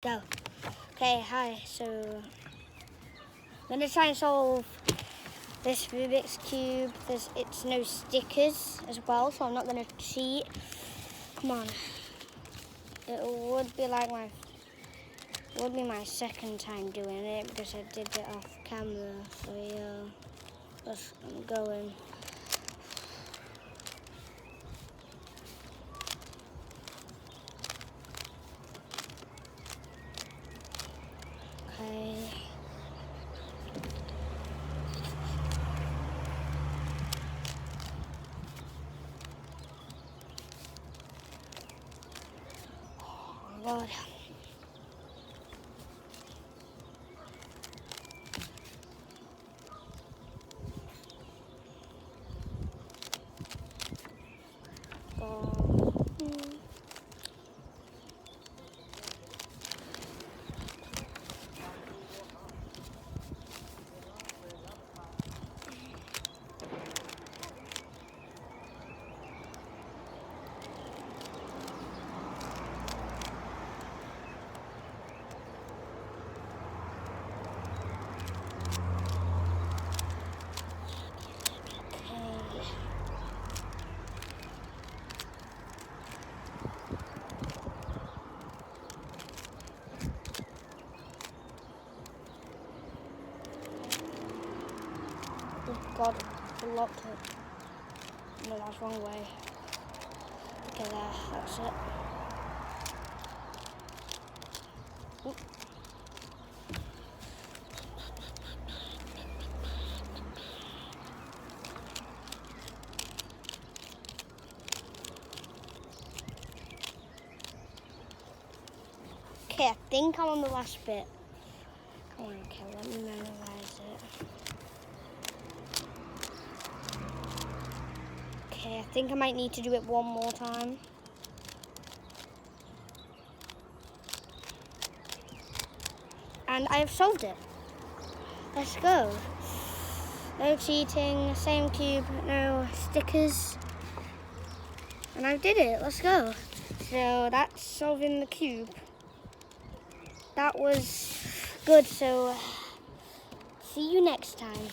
Go. Okay, hi. So I'm gonna try and solve this Rubik's Cube. It's no stickers as well, so I'm not gonna cheat. Come on. It would be my second time doing it because I did it off camera. So yeah, I'm going. Okay. Oh God. Oh God, blocked it. No, that's wrong way. Okay, that's it. Oop. Okay, I think I'm on the last bit. Come on, okay, let me memorize it. Okay, I think I might need to do it one more time. And I have solved it. Let's go. No cheating, same cube, no stickers. And I did it, let's go. So that's solving the cube. That was good, so see you next time.